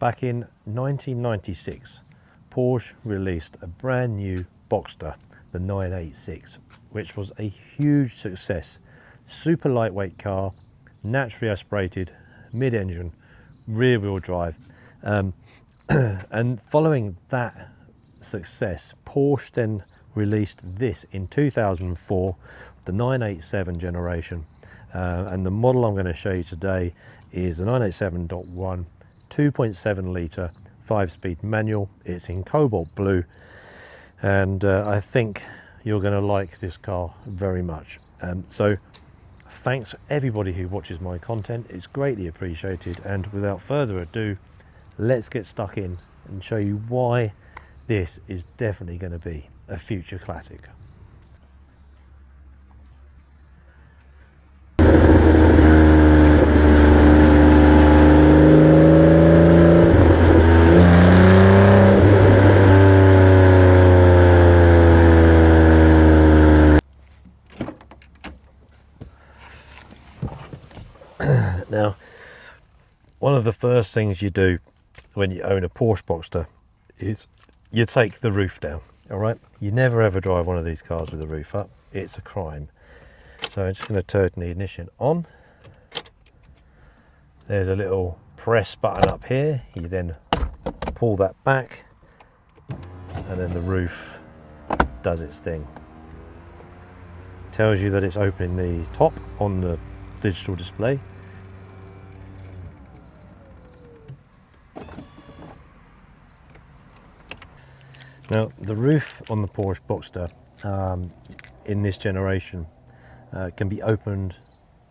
Back in 1996, Porsche released a brand new Boxster, the 986, which was a huge success. Super lightweight car, naturally aspirated, mid-engine, rear-wheel drive. And following that success, Porsche then released this in 2004, the 987 generation. And the model I'm going to show you today is the 987.1, 2.7 litre, 5-speed manual. It's in cobalt blue, and I think you're going to like this car very much. So thanks everybody who watches my content, it's greatly appreciated. And without further ado, let's get stuck in and show you why this is definitely going to be a future classic. Now, one of the first things you do when you own a Porsche Boxster is you take the roof down, all right? You never ever drive one of these cars with the roof up. It's a crime. So I'm just going to turn the ignition on. There's a little press button up here. You then pull that back, and then the roof does its thing. Tells you that it's opening the top on the digital display. Now, the roof on the Porsche Boxster in this generation can be opened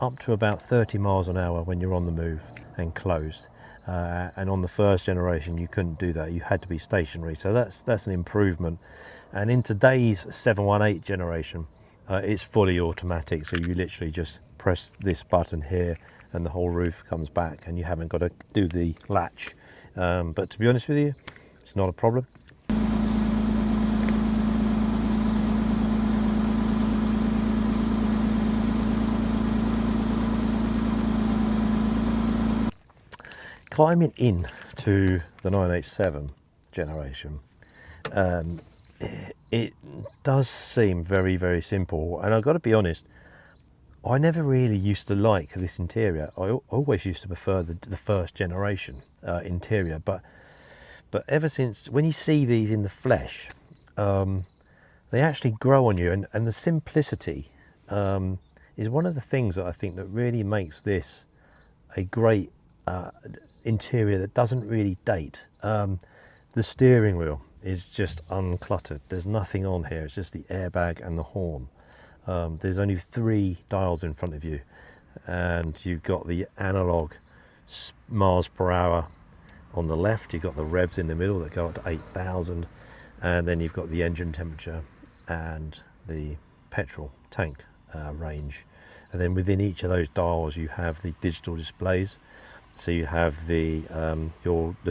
up to about 30 miles an hour when you're on the move and closed. And on the first generation, you couldn't do that. You had to be stationary. So that's an improvement. And in today's 718 generation, it's fully automatic. So you literally just press this button here and the whole roof comes back and you haven't got to do the latch. But to be honest with you, it's not a problem. Climbing in to the 987 generation, it does seem very, very simple. And I've got to be honest, I never really used to like this interior. I always used to prefer the first generation interior. But ever since, when you see these in the flesh, they actually grow on you. And the simplicity is one of the things that I think that really makes this a great interior that doesn't really date. The steering wheel is just uncluttered. There's nothing on here. It's just the airbag and the horn. There's only 3 dials in front of you, and you've got the analog miles per hour on the left. You've got the revs in the middle that go up to 8,000, and then you've got the engine temperature and the petrol tank range. And then within each of those dials you have the digital displays. So you have the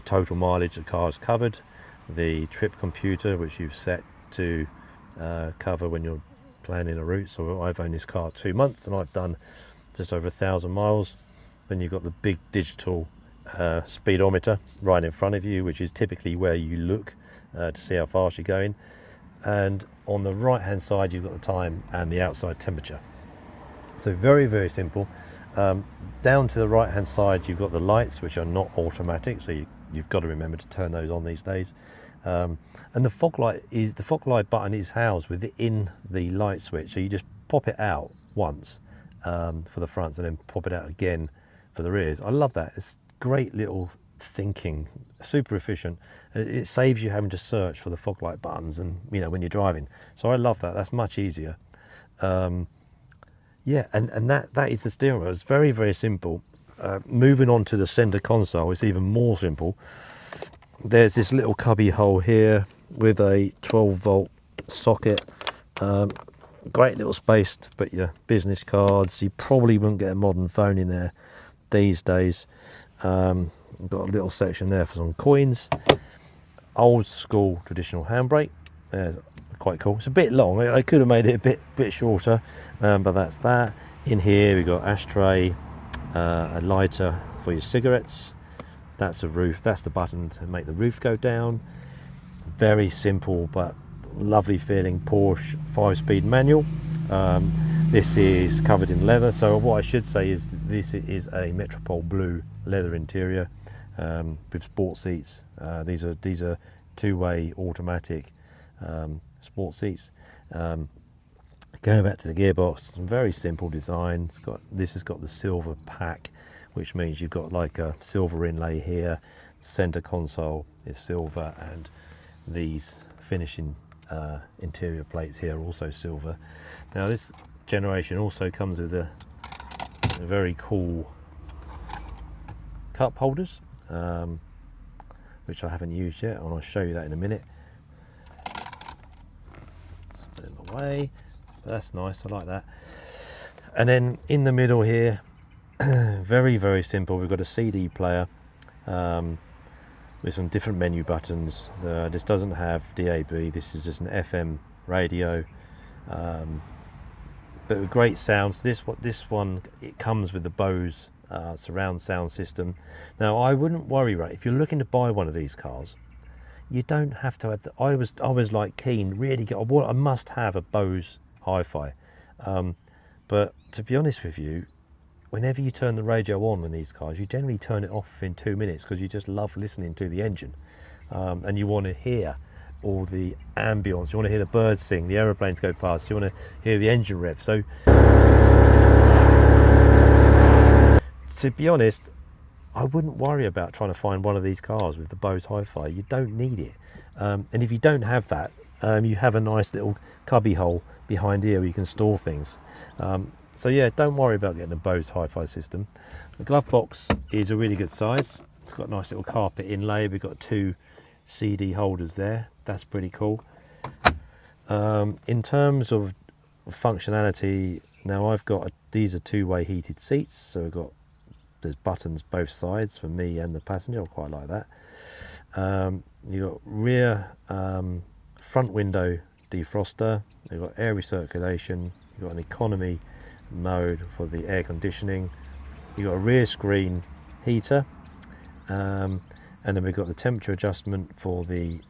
total mileage the car's covered, the trip computer, which you've set to cover when you're planning a route. So I've owned this car 2 months and I've done just over 1,000 miles. Then you've got the big digital speedometer right in front of you, which is typically where you look to see how fast you're going. And on the right hand side you've got the time and the outside temperature. So very, very simple. Down to the right hand side you've got the lights, which are not automatic, so you've got to remember to turn those on these days. And the fog light button is housed within the light switch, so you just pop it out once for the fronts and then pop it out again for the rears. I love that. It's great little thinking, super efficient. It saves you having to search for the fog light buttons, and when you're driving. So I love that. That's much easier. Yeah, and that is the steering wheel. It's very, very simple. Moving on to the center console, it's even more simple. There's this little cubby hole here with a 12-volt socket. Great little space to put your business cards. You probably wouldn't get a modern phone in there these days. Got a little section there for some coins. Old school traditional handbrake. There's quite cool. It's a bit long. I could have made it a bit shorter, but that's that. In here we've got ashtray, a lighter for your cigarettes, That's the roof. That's the button to make the roof go down. Very simple but lovely feeling Porsche 5-speed manual. This is covered in leather, so what I should say is that this is a Metropole blue leather interior with sport seats. These are two-way automatic sport seats. Going back to the gearbox, very simple design. This has got the silver pack, which means you've got like a silver inlay here. Center console is silver, and these finishing interior plates here are also silver. Now this generation also comes with a very cool cup holders, which I haven't used yet, and I'll show you that in a minute. Split them away. That's nice, I like that. And then in the middle here, very simple, we've got a CD player with some different menu buttons. This doesn't have DAB, this is just an FM radio, but with great sounds. This one, it comes with the Bose surround sound system. Now I wouldn't worry, right, if you're looking to buy one of these cars, you don't have to have I was like keen, really I must have a Bose hi-fi, but to be honest with you, whenever you turn the radio on in these cars, you generally turn it off in 2 minutes because you just love listening to the engine, and you want to hear all the ambience, you want to hear the birds sing, the aeroplanes go past, you want to hear the engine rev. So to be honest, I wouldn't worry about trying to find one of these cars with the Bose hi-fi. You don't need it, and if you don't have that, you have a nice little cubby hole behind here where you can store things. So yeah, don't worry about getting a Bose hi-fi system. The glove box is a really good size. It's got a nice little carpet inlay. We've got 2 CD holders there. That's pretty cool. In terms of functionality, now these are 2-way heated seats, so there's buttons both sides for me and the passenger. I quite like that. You've got rear front window defroster, you've got air recirculation, you've got an economy mode for the air conditioning, you've got a rear screen heater, and then we've got the temperature adjustment for the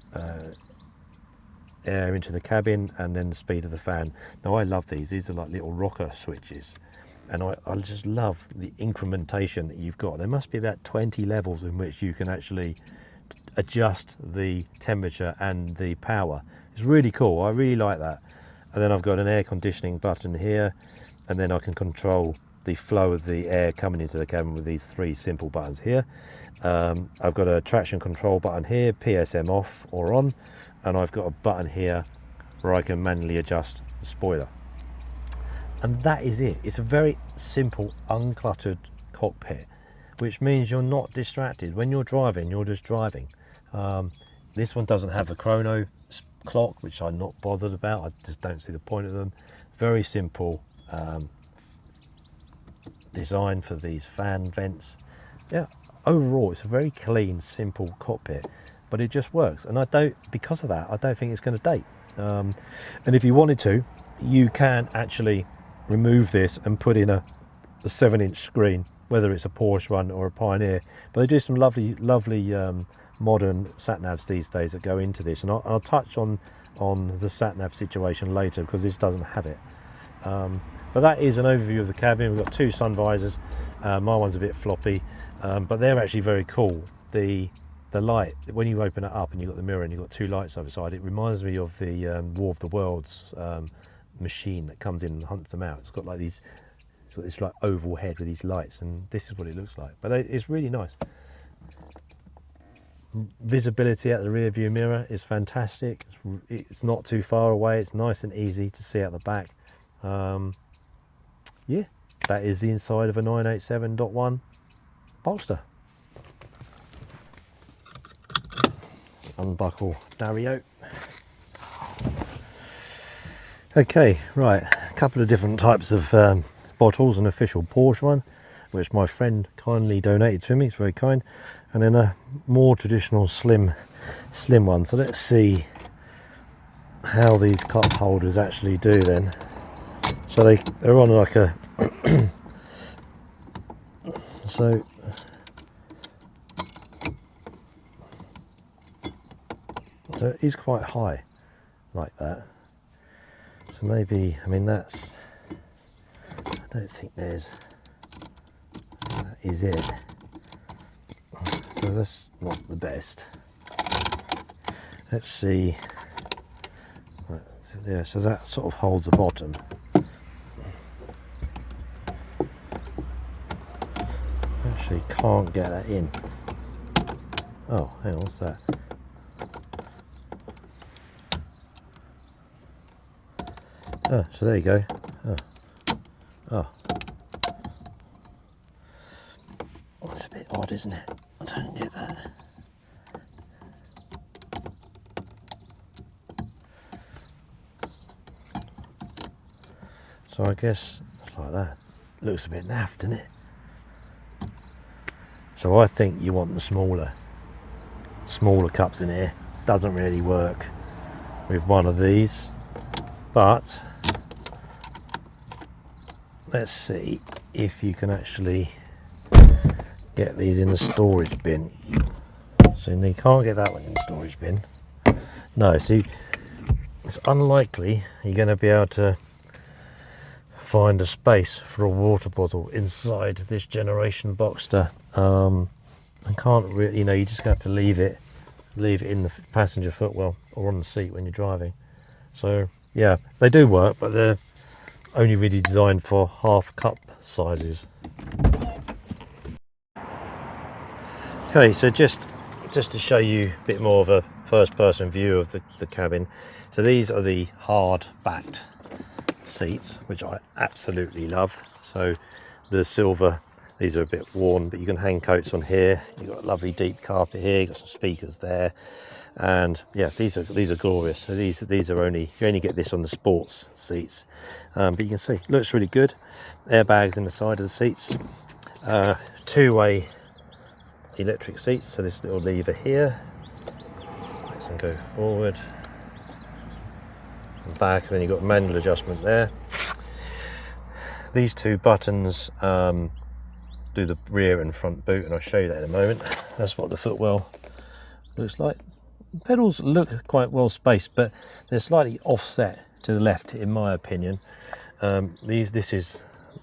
air into the cabin, and then the speed of the fan. Now I love these are like little rocker switches, and I just love the incrementation that you've got. There must be about 20 levels in which you can actually adjust the temperature and the power. It's really cool, I really like that. And then I've got an air conditioning button here, and then I can control the flow of the air coming into the cabin with these 3 simple buttons here. I've got a traction control button here, PSM off or on, and I've got a button here where I can manually adjust the spoiler. And that is it. It's a very simple, uncluttered cockpit, which means you're not distracted. When you're driving, you're just driving. This one doesn't have a chrono clock, which I'm not bothered about. I just don't see the point of them. Very simple design for these fan vents. Yeah, overall it's a very clean, simple cockpit, but it just works, and because of that, I don't think it's going to date. And if you wanted to, you can actually remove this and put in a 7-inch screen, whether it's a Porsche one or a Pioneer. But they do some lovely modern sat navs these days that go into this, and I'll touch on the sat nav situation later because this doesn't have it. But that is an overview of the cabin. We've got 2 sun visors. My one's a bit floppy, but they're actually very cool. The light, when you open it up and you've got the mirror and you've got 2 lights over the side, it reminds me of the War of the Worlds machine that comes in and hunts them out. It's got like these, it's like oval head with these lights, and this is what it looks like. But it's really nice. Visibility out the rear view mirror is fantastic. It's not too far away. It's nice and easy to see out the back. Yeah, that is the inside of a 987.1 Boxster. Let's unbuckle Dario. Okay, right, a couple of different types of bottles. An official Porsche one, which my friend kindly donated to me. It's very kind. And then a more traditional slim one. So let's see how these cup holders actually do then. So they're on like a so So it is quite high like that. So maybe, I mean that's, I don't think there's, that is it. So that's not the best. Let's see. Right, so yeah, so that sort of holds the bottom. Actually can't get that in. Oh, hang on, what's that? Oh, so there you go. Oh. Oh. That's a bit odd, isn't it? I don't get that. So I guess it's like that. Looks a bit naff, doesn't it? So I think you want the smaller cups in here. Doesn't really work with one of these, but let's see if you can actually get these in the storage bin. So you can't get that one in the storage bin. No, see, it's unlikely you're going to be able to find a space for a water bottle inside this generation Boxster. I can't really, you just have to leave it in the passenger footwell or on the seat when you're driving. So yeah, they do work, but they're only really designed for half cup sizes. Okay, so just to show you a bit more of a first person view of the cabin. So these are the hard backed seats, which I absolutely love. So the silver, these are a bit worn, but you can hang coats on here. You've got a lovely deep carpet here, you've got some speakers there, and yeah, these are glorious. So these are you only get this on the sports seats, but you can see looks really good. Airbags in the side of the seats, two-way electric seats. So this little lever here makes them go forward and back, and then you've got manual adjustment there. These two buttons do the rear and front boot, and I'll show you that in a moment. That's what the footwell looks like. The pedals look quite well spaced, but they're slightly offset to the left, in my opinion. I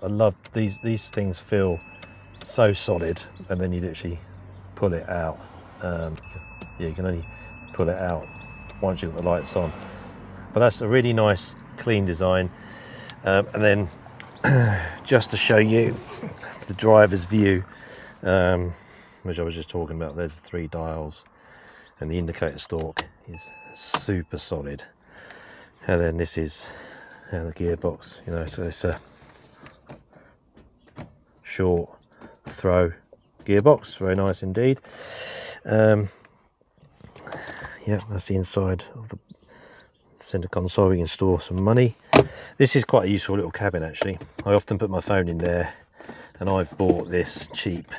love these things, feel so solid, and then you literally pull it out. Yeah, you can only pull it out once you've got the lights on. But that's a really nice, clean design. And then just to show you the driver's view, which I was just talking about, there's 3 dials, and the indicator stalk is super solid. And then this is the gearbox, so it's a short throw gearbox, very nice indeed. Yeah, that's the inside of the center console. We can store some money. This is quite a useful little cabin actually. I often put my phone in there, and I've bought this cheap.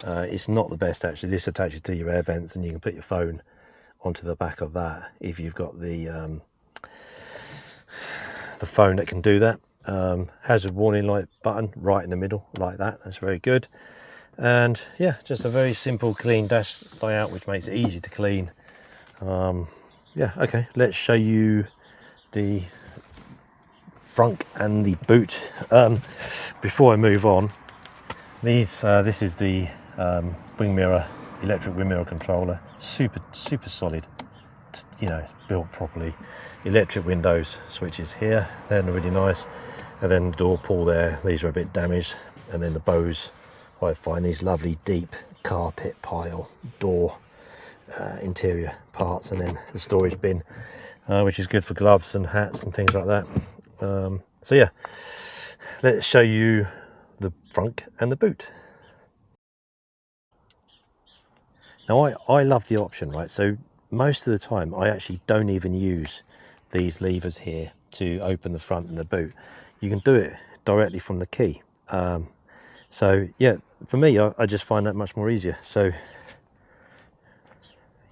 It's not the best actually. This attaches to your air vents, and you can put your phone onto the back of that if you've got the phone that can do that. Hazard warning light button right in the middle like that. That's very good. And yeah, just a very simple, clean dash layout, which makes it easy to clean. Yeah, okay, let's show you the front and the boot. Before I move on, this is the electric wing mirror controller. Super solid. It's built properly. Electric windows switches here, they're really nice. And then the door pull there, these are a bit damaged. And then the bows, I find these lovely deep carpet pile door interior parts, and then the storage bin, which is good for gloves and hats and things like that. So yeah, let's show you the front and the boot. Now I love the option, right? So most of the time I actually don't even use these levers here to open the front and the boot. You can do it directly from the key. So yeah, for me, I just find that much more easier. So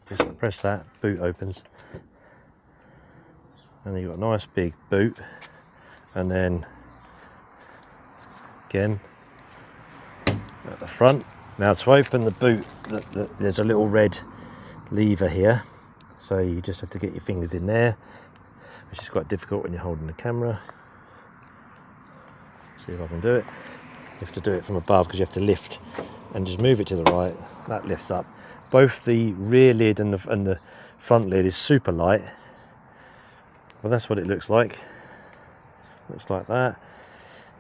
just press that, boot opens, and then you've got a nice big boot. And then again at the front. Now to open the boot, there's a little red lever here. so you just have to get your fingers in there, which is quite difficult when you're holding the camera. See if I can do it. You have to do it from above because you have to lift and just move it to the right. That lifts up. Both the rear lid and the front lid is super light. Well, that's what it looks like. Looks like that.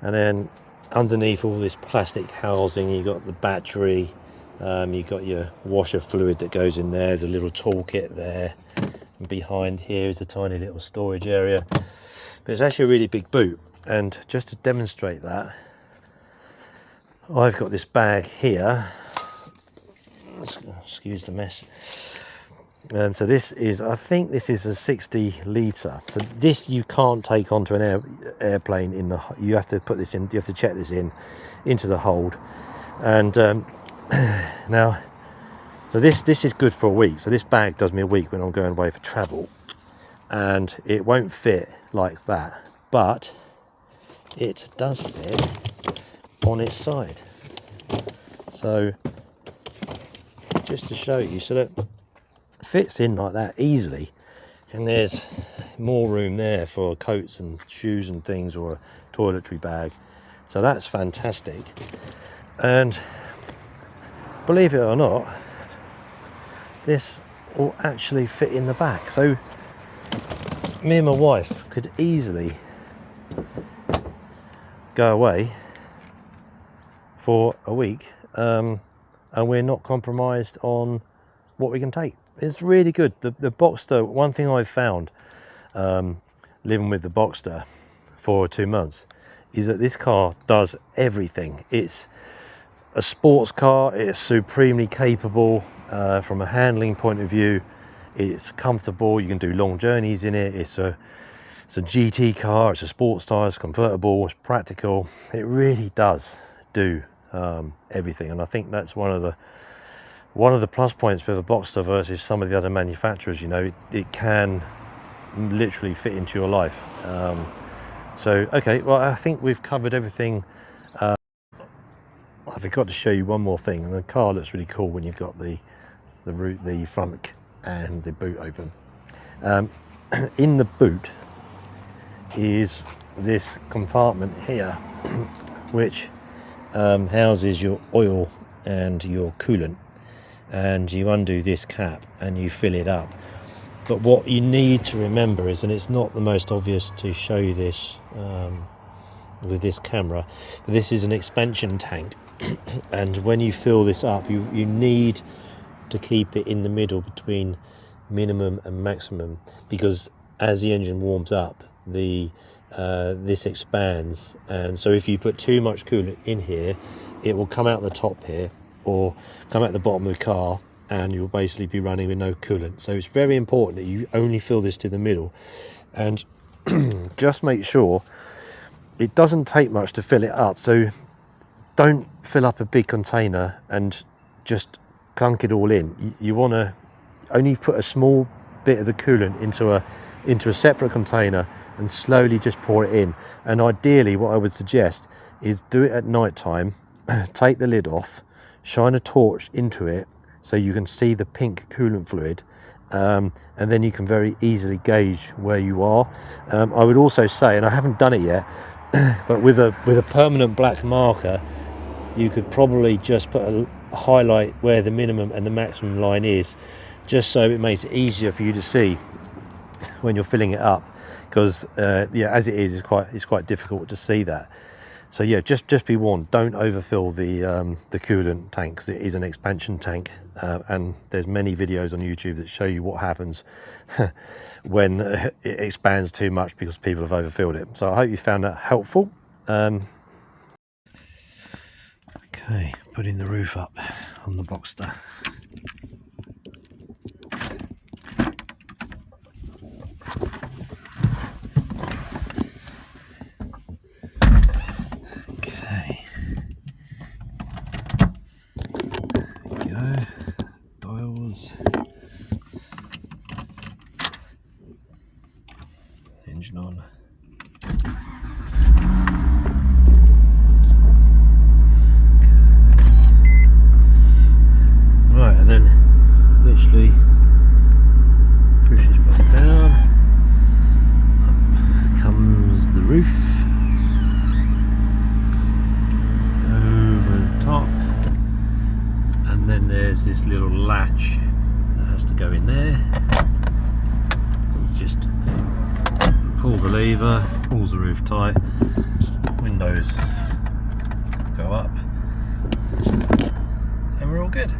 And then underneath all this plastic housing, you got the battery. You got your washer fluid that goes in there. There's a little toolkit there. And behind here is a tiny little storage area. But it's actually a really big boot. And just to demonstrate that, I've got this bag here. Excuse the mess. So this is, I think this is a 60 litre. So this you can't take onto an airplane. You have to put this in. You have to check this into the hold. And now, so this is good for a week. So this bag does me a week when I'm going away for travel, and it won't fit like that, but it does fit on its side. So just to show you, so that it fits in like that easily, and there's more room there for coats and shoes and things, or a toiletry bag. So that's fantastic. And believe it or not, this will actually fit in the back. So me and my wife could easily go away for a week, and we're not compromised on what we can take. It's really good. The Boxster, one thing I've found living with the Boxster for 2 months is that this car does everything. It's a sports car, it's supremely capable from a handling point of view. It's comfortable, you can do long journeys in it. It's a GT car, it's a sports tire, it's convertible, it's practical. It really does do everything, and I think that's one of the plus points with a Boxster versus some of the other manufacturers. You know, it can literally fit into your life. So okay, well, I think we've covered everything. I forgot to show you one more thing, and the car looks really cool when you've got the front and the boot open. In the boot is this compartment here, which houses your oil and your coolant, and you undo this cap and you fill it up. But what you need to remember is, and it's not the most obvious to show you this with this camera, but this is an expansion tank. And when you fill this up, you need to keep it in the middle between minimum and maximum, because as the engine warms up, this expands, and so if you put too much coolant in here, it will come out the top here or come out the bottom of the car, and you'll basically be running with no coolant. So it's very important that you only fill this to the middle, and just make sure it doesn't take much to fill it up. So don't fill up a big container and just clunk it all in. You want to only put a small bit of the coolant into a separate container and slowly just pour it in. And ideally, what I would suggest is do it at night time. Take the lid off, shine a torch into it so you can see the pink coolant fluid, and then you can very easily gauge where you are. I would also say, and I haven't done it yet, but with a permanent black marker, you could probably just put a highlight where the minimum and the maximum line is, just so it makes it easier for you to see when you're filling it up, because yeah, as it is, it's quite difficult to see that. So yeah, just be warned, don't overfill the coolant tank, because it is an expansion tank, and there's many videos on YouTube that show you what happens when it expands too much because people have overfilled it. So I hope you found that helpful. Okay, putting the roof up on the Boxster. Okay, there we go, dials, engine on. Right, and then literally there's this little latch that has to go in there. Just pull the lever, pulls the roof tight, windows go up, and we're all good.